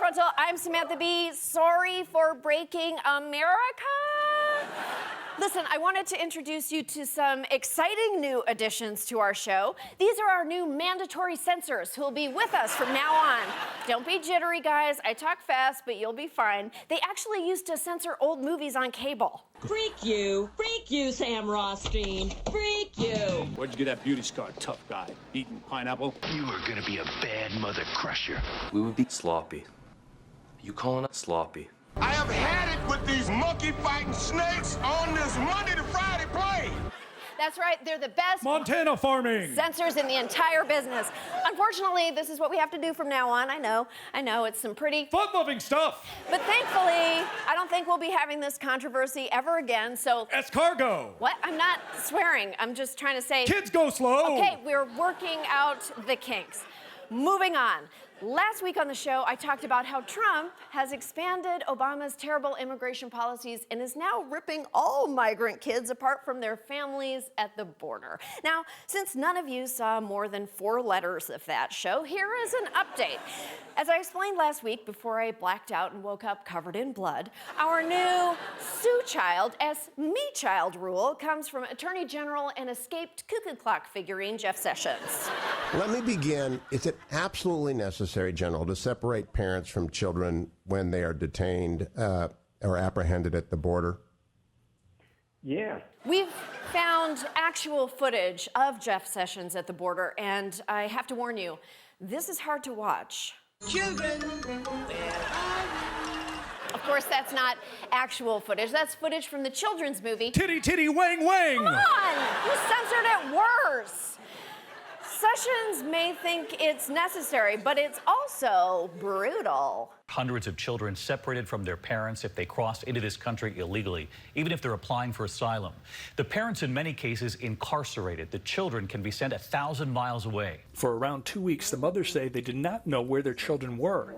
Frontal. I'm Samantha B. Sorry for breaking America. Listen, I wanted to introduce you to some exciting new additions to our show. These are our new mandatory censors who will be with us from now on. Don't be jittery, guys. I talk fast, but you'll be fine. They actually used to censor old movies on cable. Freak you, Sam Rothstein, freak you. Where'd you get that beauty scar, tough guy? Eating pineapple? You are gonna be a bad mother crusher. We would be sloppy. You calling us sloppy? I have had it with these monkey-fighting snakes on this Monday to Friday plane. That's right, they're the best Montana farming censors in the entire business. Unfortunately, this is what we have to do from now on. I know, it's some pretty fun-loving stuff. But thankfully, I don't think we'll be having this controversy ever again, so... Escargot. What? I'm not swearing. I'm just trying to say... Kids go slow. Okay, we're working out the kinks. Moving on. Last week on the show, I talked about how Trump has expanded Obama's terrible immigration policies and is now ripping all migrant kids apart from their families at the border. Now, since none of you saw more than 4 letters of that show, here is an update. As I explained last week before I blacked out and woke up covered in blood, our new Sue Child, S-Me Child rule comes from Attorney General and escaped cuckoo clock figurine Jeff Sessions. Let me begin. Is it absolutely necessary, General, to separate parents from children when they are detained or apprehended at the border? Yeah. We've found actual footage of Jeff Sessions at the border, and I have to warn you, this is hard to watch. Children, Of course, that's not actual footage. That's footage from the children's movie. Titty, titty, wang, wang. Come on! You censored it worse. Sessions may think it's necessary, but it's also brutal. Hundreds of children separated from their parents if they cross into this country illegally, even if they're applying for asylum. The parents, in many cases, incarcerated. The children can be sent 1,000 miles away. For around 2 weeks, the mothers say they did not know where their children were.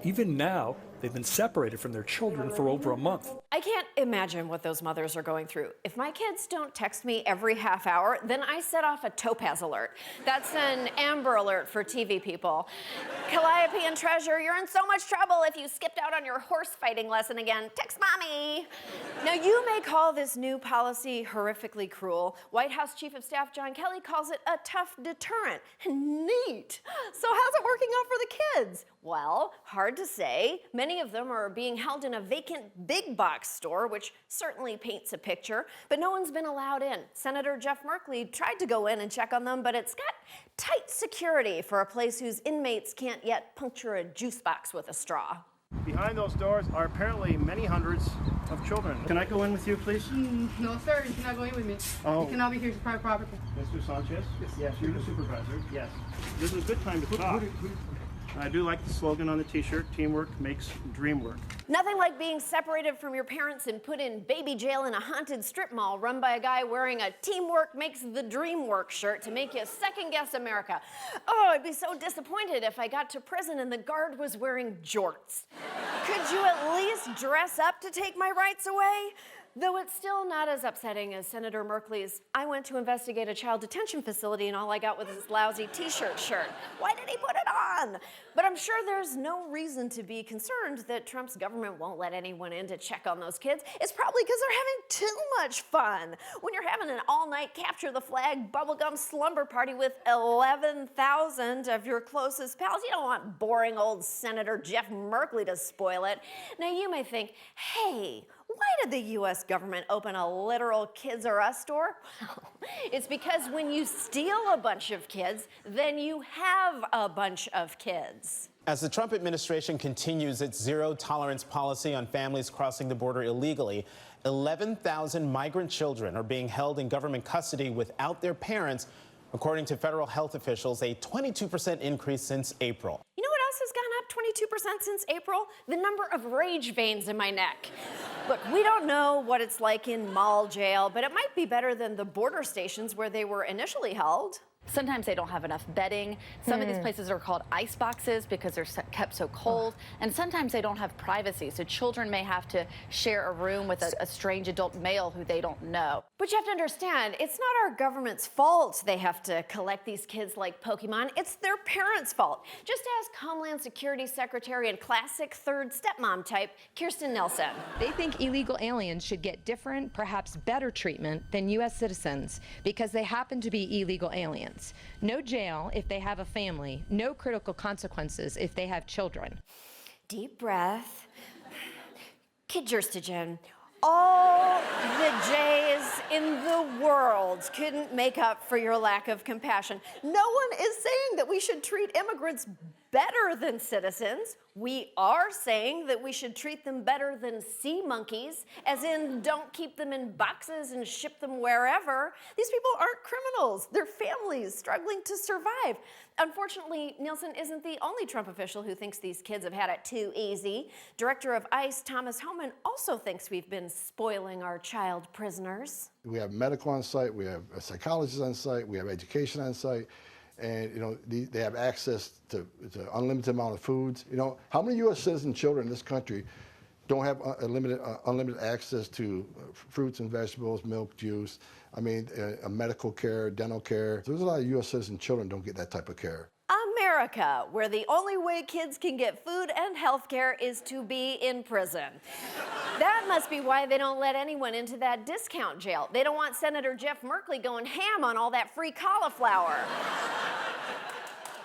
Even now, they've been separated from their children for over a month. I can't imagine what those mothers are going through. If my kids don't text me every half hour, then I set off a topaz alert. That's an amber alert for TV people. Calliope and Treasure, you're in so much trouble if you skipped out on your horse fighting lesson again. Text mommy. Now, you may call this new policy horrifically cruel. White House Chief of Staff John Kelly calls it a tough deterrent. Neat. So how's it working out for the kids? Well, hard to say. Many of them are being held in a vacant big box store, which certainly paints a picture, but no one's been allowed in. Senator Jeff Merkley tried to go in and check on them, but it's got tight security for a place whose inmates can't yet puncture a juice box with a straw. Behind those doors are apparently many hundreds of children. Can I go in with you, please? No, sir, you cannot go in with me. Oh. You cannot be here. It's private property. Mr. Sanchez? Yes, you're the supervisor. Yes. This is a good time to talk. I do like the slogan on the t-shirt, teamwork makes dream work. Nothing like being separated from your parents and put in baby jail in a haunted strip mall run by a guy wearing a teamwork makes the dream work shirt to make you second guess America. Oh, I'd be so disappointed if I got to prison and the guard was wearing jorts. Could you at least dress up to take my rights away? Though it's still not as upsetting as Senator Merkley's, I went to investigate a child detention facility and all I got was this lousy t-shirt shirt. Why did he put it on? But I'm sure there's no reason to be concerned that Trump's government won't let anyone in to check on those kids. It's probably because they're having too much fun. When you're having an all-night capture the flag bubblegum slumber party with 11,000 of your closest pals, you don't want boring old Senator Jeff Merkley to spoil it. Now you may think, hey, why did the U.S. government open a literal Kids R Us store? Well, it's because when you steal a bunch of kids, then you have a bunch of kids. As the Trump administration continues its zero-tolerance policy on families crossing the border illegally, 11,000 migrant children are being held in government custody without their parents, according to federal health officials, a 22% increase since April. You know what else has gone up 22% since April? The number of rage veins in my neck. Look, we don't know what it's like in mall jail, but it might be better than the border stations where they were initially held. Sometimes they don't have enough bedding. Some of these places are called ice boxes because they're kept so cold. And sometimes they don't have privacy. So children may have to share a room with a strange adult male who they don't know. But you have to understand, it's not our government's fault they have to collect these kids like Pokemon. It's their parents' fault. Just ask Homeland Security Secretary and classic third stepmom type, Kirstjen Nielsen. They think illegal aliens should get different, perhaps better treatment than U.S. citizens because they happen to be illegal aliens. No jail if they have a family, no critical consequences if they have children. Deep breath. Kirstjen, all the J's in the world couldn't make up for your lack of compassion. No one is saying that we should treat immigrants better than citizens. We are saying that we should treat them better than sea monkeys, as in don't keep them in boxes and ship them wherever. These people aren't criminals. They're families struggling to survive. Unfortunately, Nielsen isn't the only Trump official who thinks these kids have had it too easy. Director of ICE, Thomas Homan, also thinks we've been spoiling our child prisoners. We have medical on site, we have psychologists on site, we have education on site. And, you know, they have access to unlimited amount of foods. You know, how many U.S. citizen children in this country don't have unlimited access to fruits and vegetables, milk, juice, I mean, medical care, dental care? There's a lot of U.S. citizen children don't get that type of care. America, where the only way kids can get food and health care is to be in prison. That must be why they don't let anyone into that discount jail. They don't want Senator Jeff Merkley going ham on all that free cauliflower.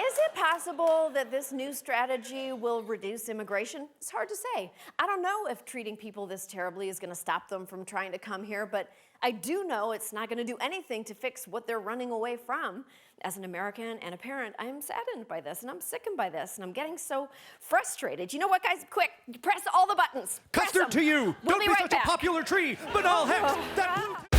Is it possible that this new strategy will reduce immigration? It's hard to say. I don't know if treating people this terribly is going to stop them from trying to come here, but I do know it's not going to do anything to fix what they're running away from. As an American and a parent, I am saddened by this, and I'm sickened by this, and I'm getting so frustrated. You know what, guys? Quick, press all the buttons. Custard to you! We'll Don't be right such back. a popular tree, but I'll have that blue...